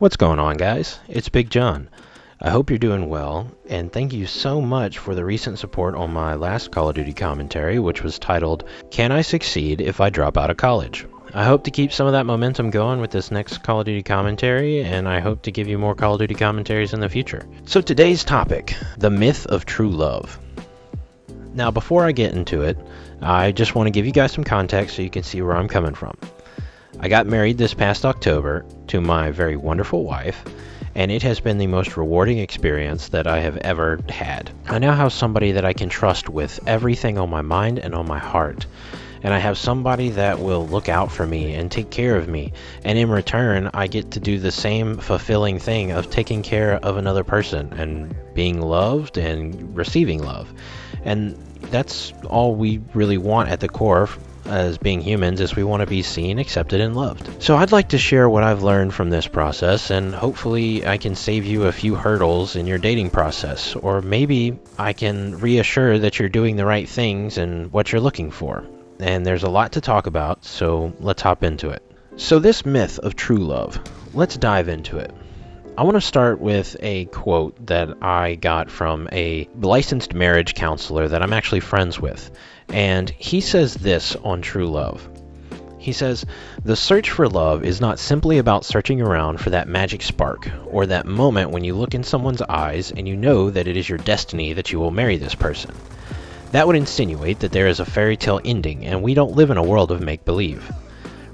What's going on, guys? It's Big John. I hope you're doing well, and thank you so much for the recent support on my last Call of Duty commentary, which was titled, Can I Succeed If I Drop Out of College? I hope to keep some of that momentum going with this next Call of Duty commentary, and I hope to give you more Call of Duty commentaries in the future. So today's topic, the myth of true love. Now, before I get into it, I just want to give you guys some context so you can see where I'm coming from. I got married this past October to my very wonderful wife, and it has been the most rewarding experience that I have ever had. I now have somebody that I can trust with everything on my mind and on my heart, and I have somebody that will look out for me and take care of me, and in return I get to do the same fulfilling thing of taking care of another person and being loved and receiving love. And that's all we really want at the core as being humans, is we want to be seen, accepted, and loved. So I'd like to share what I've learned from this process, and hopefully I can save you a few hurdles in your dating process, or maybe I can reassure that you're doing the right things and what you're looking for. And there's a lot to talk about, so let's hop into it. So this myth of true love, let's dive into it. I want to start with a quote that I got from a licensed marriage counselor that I'm actually friends with. And he says this on true love. He says, "The search for love is not simply about searching around for that magic spark, or that moment when you look in someone's eyes and you know that it is your destiny that you will marry this person. That would insinuate that there is a fairy tale ending, and we don't live in a world of make-believe.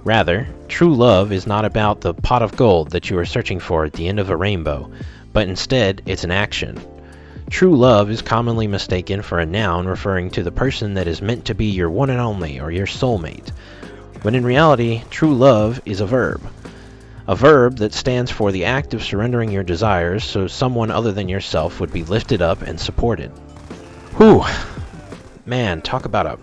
Rather, true love is not about the pot of gold that you are searching for at the end of a rainbow, but instead it's an action. True love is commonly mistaken for a noun referring to the person that is meant to be your one and only or your soulmate. When in reality, true love is a verb that stands for the act of surrendering your desires so someone other than yourself would be lifted up and supported." Whew, man, talk about a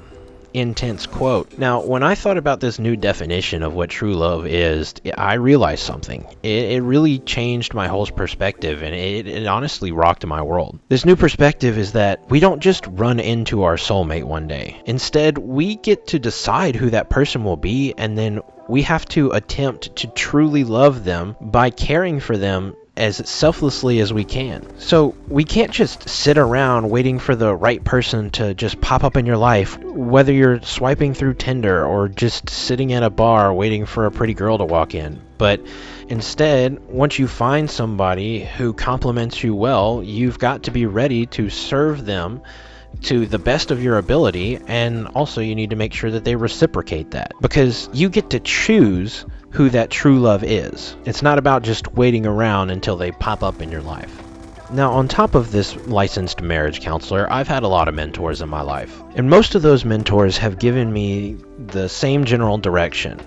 intense quote. Now, when I thought about this new definition of what true love is, I realized something. It really changed my whole perspective, and it honestly rocked my world. This new perspective is that we don't just run into our soulmate one day. Instead, we get to decide who that person will be, and then we have to attempt to truly love them by caring for them as selflessly as we can. So we can't just sit around waiting for the right person to just pop up in your life, whether you're swiping through Tinder or just sitting at a bar waiting for a pretty girl to walk in. But instead, once you find somebody who compliments you well, you've got to be ready to serve them to the best of your ability, and also you need to make sure that they reciprocate that, because you get to choose who that true love is. It's not about just waiting around until they pop up in your life. Now, on top of this licensed marriage counselor, I've had a lot of mentors in my life, and most of those mentors have given me the same general direction.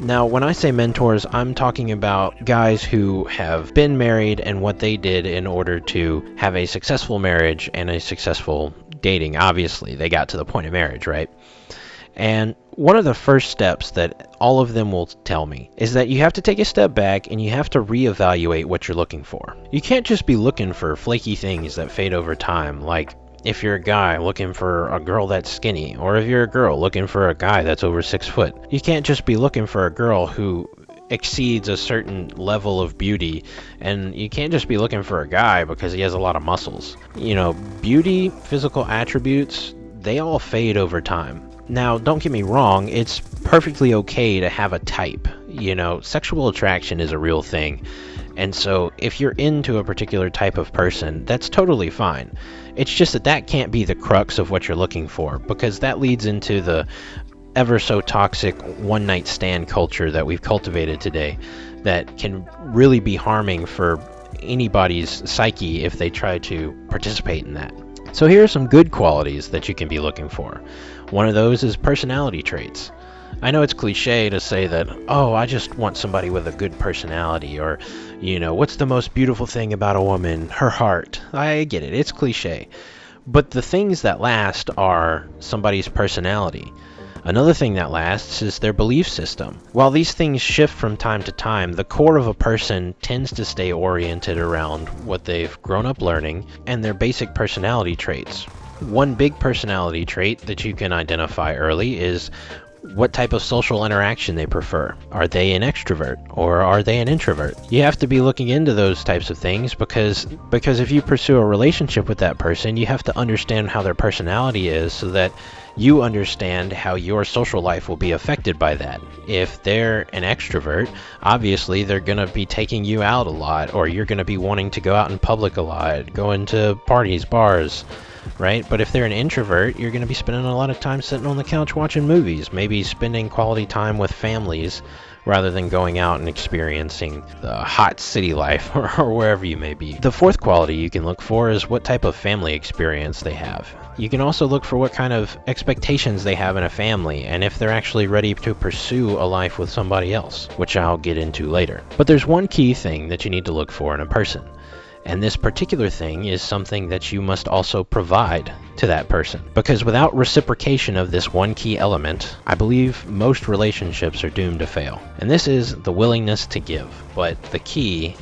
Now, when I say mentors, I'm talking about guys who have been married and what they did in order to have a successful marriage and a successful dating. Obviously, they got to the point of marriage, right? And one of the first steps that all of them will tell me is that you have to take a step back and you have to reevaluate what you're looking for. You can't just be looking for flaky things that fade over time, like if you're a guy looking for a girl that's skinny, or if you're a girl looking for a guy that's over 6 foot. You can't just be looking for a girl who exceeds a certain level of beauty, and you can't just be looking for a guy because he has a lot of muscles. You know, beauty, physical attributes, they all fade over time. Now, don't get me wrong, it's perfectly okay to have a type. You know, sexual attraction is a real thing. And so if you're into a particular type of person, that's totally fine. It's just that can't be the crux of what you're looking for, because that leads into the ever so toxic one-night stand culture that we've cultivated today that can really be harming for anybody's psyche if they try to participate in that. So here are some good qualities that you can be looking for. One of those is personality traits. I know it's cliche to say that, oh, I just want somebody with a good personality, or, you know, what's the most beautiful thing about a woman? Her heart. I get it, it's cliche. But the things that last are somebody's personality. Another thing that lasts is their belief system. While these things shift from time to time, the core of a person tends to stay oriented around what they've grown up learning and their basic personality traits. One big personality trait that you can identify early is what type of social interaction they prefer. Are they an extrovert or are they an introvert? You have to be looking into those types of things because if you pursue a relationship with that person, you have to understand how their personality is so that you understand how your social life will be affected by that. If they're an extrovert, obviously they're going to be taking you out a lot, or you're going to be wanting to go out in public a lot, going to parties, bars, right? But if they're an introvert, you're going to be spending a lot of time sitting on the couch watching movies, maybe spending quality time with families rather than going out and experiencing the hot city life or wherever you may be. The fourth quality you can look for is what type of family experience they have. You can also look for what kind of expectations they have in a family and if they're actually ready to pursue a life with somebody else, which I'll get into later. But there's one key thing that you need to look for in a person. And this particular thing is something that you must also provide to that person. Because without reciprocation of this one key element, I believe most relationships are doomed to fail. And this is the willingness to give. But the key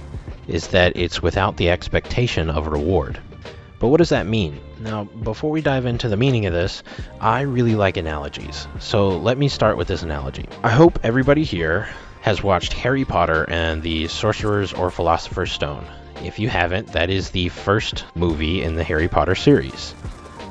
is that it's without the expectation of reward. But what does that mean? Now, before we dive into the meaning of this, I really like analogies. So let me start with this analogy. I hope everybody here has watched Harry Potter and the Sorcerer's or Philosopher's Stone. If you haven't, that is the first movie in the Harry Potter series.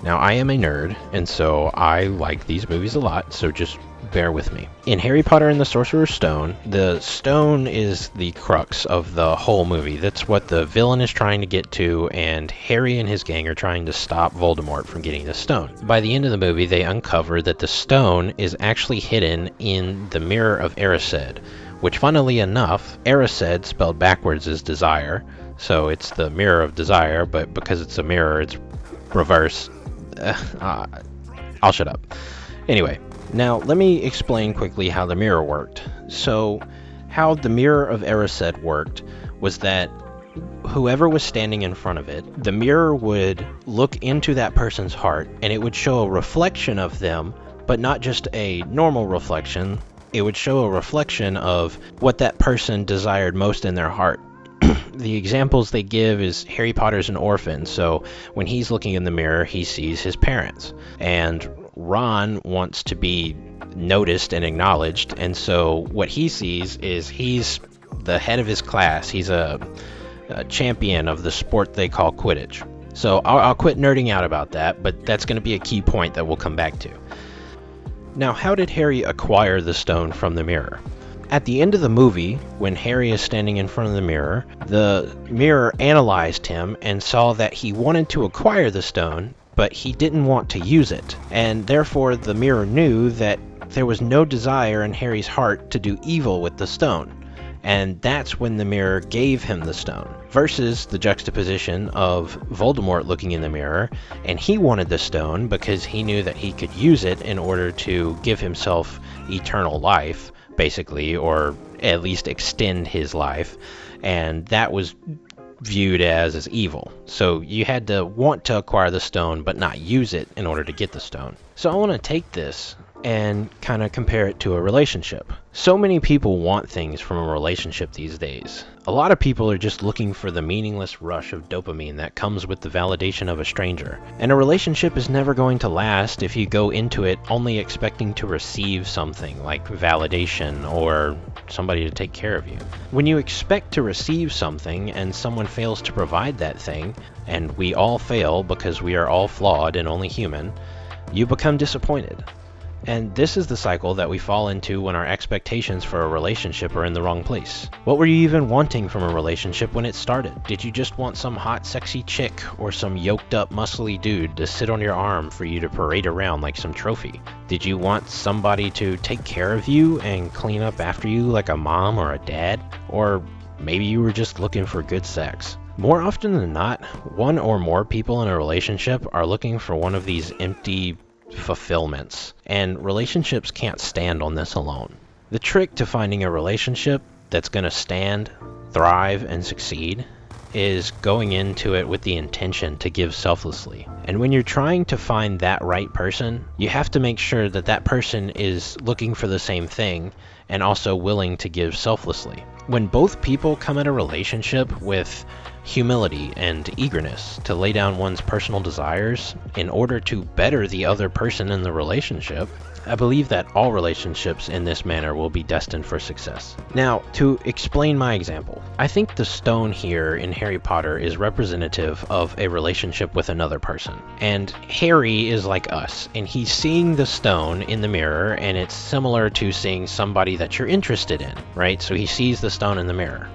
Now, I am a nerd, and so I like these movies a lot, so just bear with me. In Harry Potter and the Sorcerer's Stone, the stone is the crux of the whole movie. That's what the villain is trying to get to, and Harry and his gang are trying to stop Voldemort from getting the stone. By the end of the movie, they uncover that the stone is actually hidden in the Mirror of Erised, which, funnily enough, Erised spelled backwards is desire. So it's the mirror of desire, but because it's a mirror, it's reverse. I'll shut up. Anyway, now let me explain quickly how the mirror worked. So, how the Mirror of Erised worked was that whoever was standing in front of it, the mirror would look into that person's heart, and it would show a reflection of them, but not just a normal reflection. It would show a reflection of what that person desired most in their heart. The examples they give is Harry Potter's an orphan, so when he's looking in the mirror, he sees his parents. And Ron wants to be noticed and acknowledged, and so what he sees is he's the head of his class. He's a champion of the sport they call Quidditch. So I'll quit nerding out about that, but that's going to be a key point that we'll come back to. Now, how did Harry acquire the stone from the mirror? At the end of the movie, when Harry is standing in front of the mirror analyzed him and saw that he wanted to acquire the stone, but he didn't want to use it. And therefore, the mirror knew that there was no desire in Harry's heart to do evil with the stone. And that's when the mirror gave him the stone. Versus the juxtaposition of Voldemort looking in the mirror, and he wanted the stone because he knew that he could use it in order to give himself eternal life, basically, or at least extend his life, and that was viewed as evil. So you had to want to acquire the stone but not use it in order to get the stone. So I want to take this and kind of compare it to a relationship. So many people want things from a relationship these days. A lot of people are just looking for the meaningless rush of dopamine that comes with the validation of a stranger. And a relationship is never going to last if you go into it only expecting to receive something like validation or somebody to take care of you. When you expect to receive something and someone fails to provide that thing, and we all fail because we are all flawed and only human, you become disappointed. And this is the cycle that we fall into when our expectations for a relationship are in the wrong place. What were you even wanting from a relationship when it started? Did you just want some hot, sexy chick or some yoked up, muscly dude to sit on your arm for you to parade around like some trophy? Did you want somebody to take care of you and clean up after you like a mom or a dad? Or maybe you were just looking for good sex? More often than not, one or more people in a relationship are looking for one of these empty fulfillments, and relationships can't stand on this alone. The trick to finding a relationship that's going to stand, thrive, and succeed is going into it with the intention to give selflessly. And when you're trying to find that right person, you have to make sure that that person is looking for the same thing and also willing to give selflessly. When both people come at a relationship with humility and eagerness to lay down one's personal desires in order to better the other person in the relationship, I believe that all relationships in this manner will be destined for success. Now, to explain my example, I think the stone here in Harry Potter is representative of a relationship with another person. And Harry is like us, and he's seeing the stone in the mirror, and it's similar to seeing somebody that you're interested in, right? So he sees the stone in the mirror.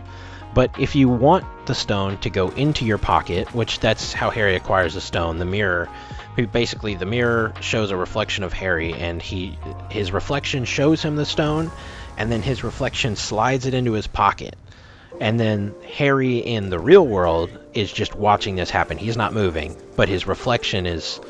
But if you want the stone to go into your pocket, which that's how Harry acquires the stone, the mirror, basically the mirror shows a reflection of Harry, and his reflection shows him the stone, and then his reflection slides it into his pocket. And then Harry in the real world is just watching this happen. He's not moving, but his reflection is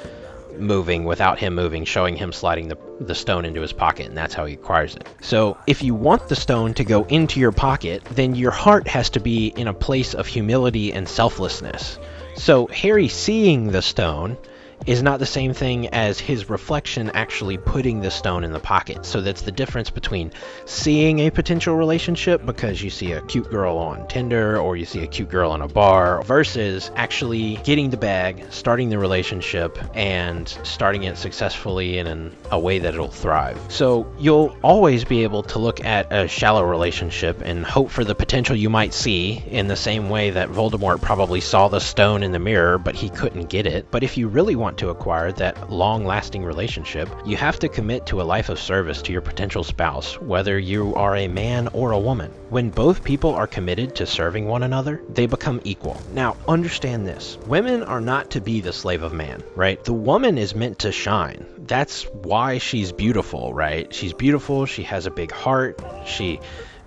moving without him moving, showing him sliding the stone into his pocket, and that's how he acquires it. So if you want the stone to go into your pocket, then your heart has to be in a place of humility and selflessness. So Harry seeing the stone is not the same thing as his reflection actually putting the stone in the pocket. So that's the difference between seeing a potential relationship because you see a cute girl on Tinder or you see a cute girl in a bar versus actually getting the bag, starting the relationship, and starting it successfully in a way that it'll thrive. So you'll always be able to look at a shallow relationship and hope for the potential you might see in the same way that Voldemort probably saw the stone in the mirror, but he couldn't get it. But if you really want to acquire that long-lasting relationship, you have to commit to a life of service to your potential spouse, whether you are a man or a woman. When both people are committed to serving one another, they become equal. Now, understand this. Women are not to be the slave of man, right? The woman is meant to shine. That's why she's beautiful, right? She's beautiful, she has a big heart, she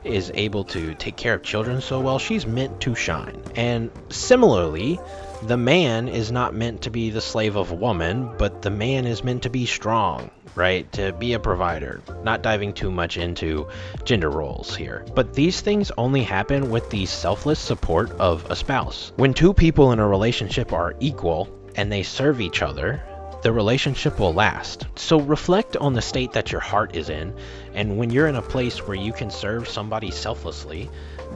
is able to take care of children so well. She's meant to shine. And similarly, the man is not meant to be the slave of a woman, but the man is meant to be strong, right? To be a provider. Not diving too much into gender roles here. But these things only happen with the selfless support of a spouse. When two people in a relationship are equal and they serve each other, the relationship will last. So reflect on the state that your heart is in, and when you're in a place where you can serve somebody selflessly,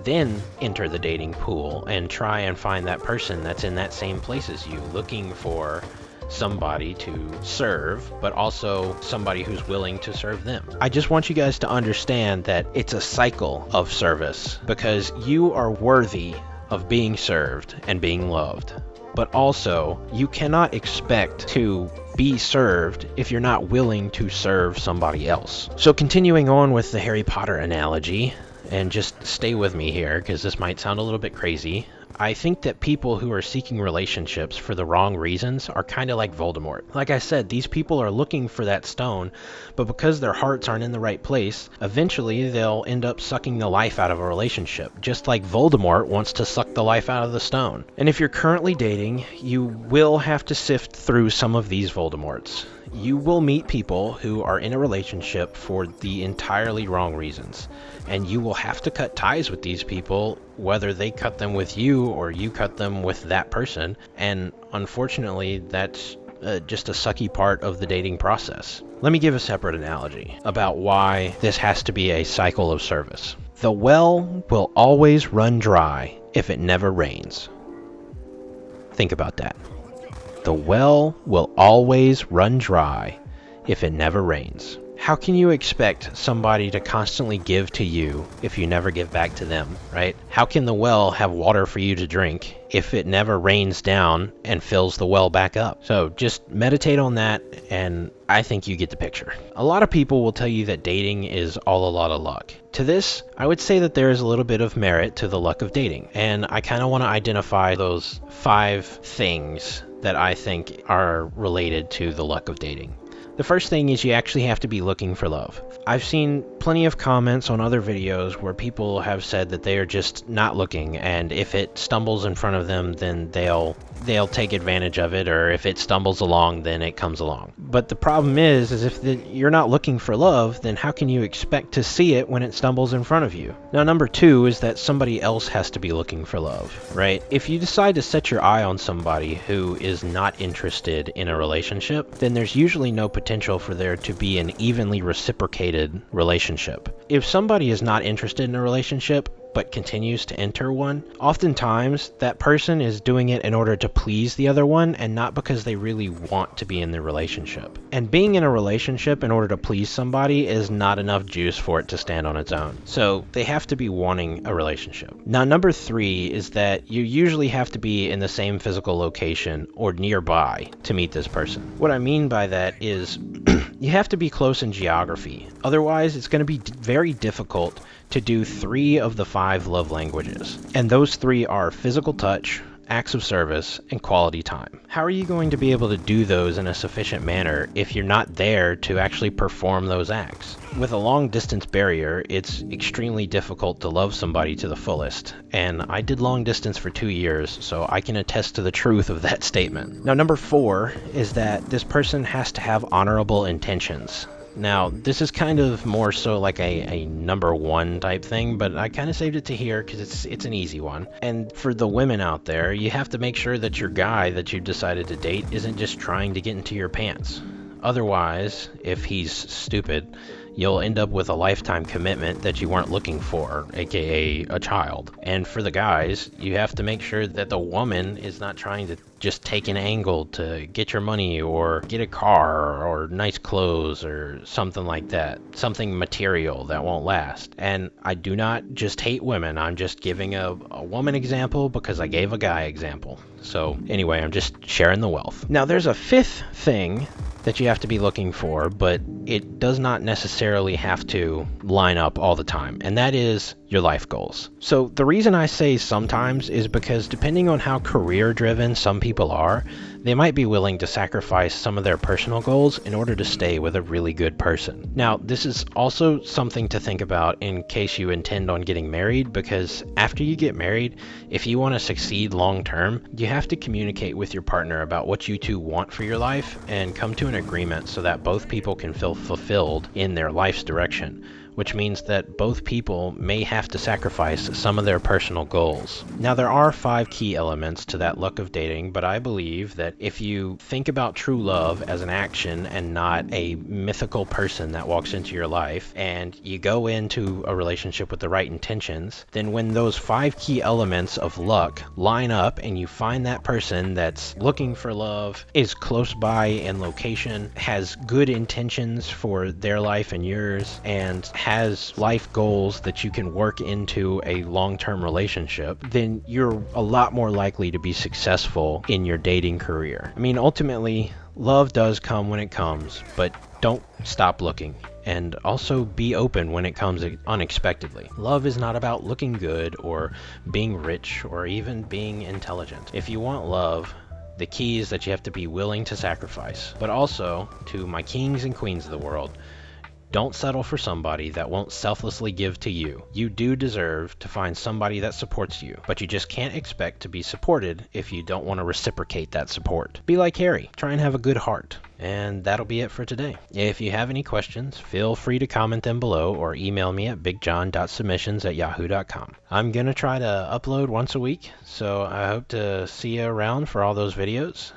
then enter the dating pool and try and find that person that's in that same place as you, looking for somebody to serve, but also somebody who's willing to serve them. I just want you guys to understand that it's a cycle of service, because you are worthy of being served and being loved. But also, you cannot expect to be served if you're not willing to serve somebody else. So continuing on with the Harry Potter analogy, and just stay with me here because this might sound a little bit crazy, I think that people who are seeking relationships for the wrong reasons are kind of like Voldemort. Like I said, these people are looking for that stone, but because their hearts aren't in the right place, eventually they'll end up sucking the life out of a relationship, just like Voldemort wants to suck the life out of the stone. And if you're currently dating, you will have to sift through some of these Voldemorts. You will meet people who are in a relationship for the entirely wrong reasons, and you will have to cut ties with these people, whether they cut them with you or you cut them with that person. And unfortunately, that's just a sucky part of the dating process. Let me give a separate analogy about why this has to be a cycle of service. The well will always run dry if it never rains. Think about that. The well will always run dry if it never rains. How can you expect somebody to constantly give to you if you never give back to them, right? How can the well have water for you to drink if it never rains down and fills the well back up? So just meditate on that, and I think you get the picture. A lot of people will tell you that dating is all a lot of luck. To this, I would say that there is a little bit of merit to the luck of dating, and I kind of want to identify those 5 things that I think are related to the luck of dating. The first thing is you actually have to be looking for love. I've seen plenty of comments on other videos where people have said that they are just not looking, and if it stumbles in front of them, then they'll take advantage of it, or if it stumbles along, then it comes along. But the problem is if you're not looking for love, then how can you expect to see it when it stumbles in front of you? Now, number 2 is that somebody else has to be looking for love, right? If you decide to set your eye on somebody who is not interested in a relationship, then there's usually no potential for there to be an evenly reciprocated relationship. If somebody is not interested in a relationship, but continues to enter one, oftentimes that person is doing it in order to please the other one and not because they really want to be in the relationship. And being in a relationship in order to please somebody is not enough juice for it to stand on its own. So they have to be wanting a relationship. Now, number 3 is that you usually have to be in the same physical location or nearby to meet this person. What I mean by that is you have to be close in geography. Otherwise, it's going to be very difficult to do 3 of the 5 love languages. And those 3 are physical touch, acts of service, and quality time. How are you going to be able to do those in a sufficient manner if you're not there to actually perform those acts? With a long distance barrier, it's extremely difficult to love somebody to the fullest. And I did long distance for 2 years, so I can attest to the truth of that statement. Now, number 4 is that this person has to have honorable intentions. Now, this is kind of more so like a number 1 type thing, but I kind of saved it to here because it's an easy one. And for the women out there, you have to make sure that your guy that you decided to date isn't just trying to get into your pants. Otherwise, if he's stupid, you'll end up with a lifetime commitment that you weren't looking for, aka a child. And for the guys, you have to make sure that the woman is not trying to just take an angle to get your money or get a car or nice clothes or something like that. Something material that won't last. And I do not just hate women. I'm just giving a woman example because I gave a guy example. So anyway, I'm just sharing the wealth. Now there's a 5th thing that you have to be looking for, but it does not necessarily have to line up all the time, and that is your life goals. So the reason I say sometimes is because depending on how career driven some people are, they might be willing to sacrifice some of their personal goals in order to stay with a really good person. Now, this is also something to think about in case you intend on getting married, because after you get married, if you want to succeed long term, you have to communicate with your partner about what you two want for your life and come to an agreement so that both people can feel fulfilled in their life's direction, which means that both people may have to sacrifice some of their personal goals. Now, there are 5 key elements to that luck of dating, but I believe that if you think about true love as an action and not a mythical person that walks into your life, and you go into a relationship with the right intentions, then when those 5 key elements of luck line up and you find that person that's looking for love, is close by in location, has good intentions for their life and yours, and has life goals that you can work into a long-term relationship, then you're a lot more likely to be successful in your dating career. I mean, ultimately, love does come when it comes, but don't stop looking. And also be open when it comes unexpectedly. Love is not about looking good or being rich or even being intelligent. If you want love, the key is that you have to be willing to sacrifice. But also, to my kings and queens of the world, don't settle for somebody that won't selflessly give to you. You do deserve to find somebody that supports you, but you just can't expect to be supported if you don't want to reciprocate that support. Be like Harry. Try and have a good heart. And that'll be it for today. If you have any questions, feel free to comment them below or email me at bigjohn.submissions@yahoo.com. I'm going to try to upload once a week, so I hope to see you around for all those videos.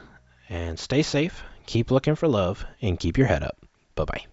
And stay safe, keep looking for love, and keep your head up. Bye-bye.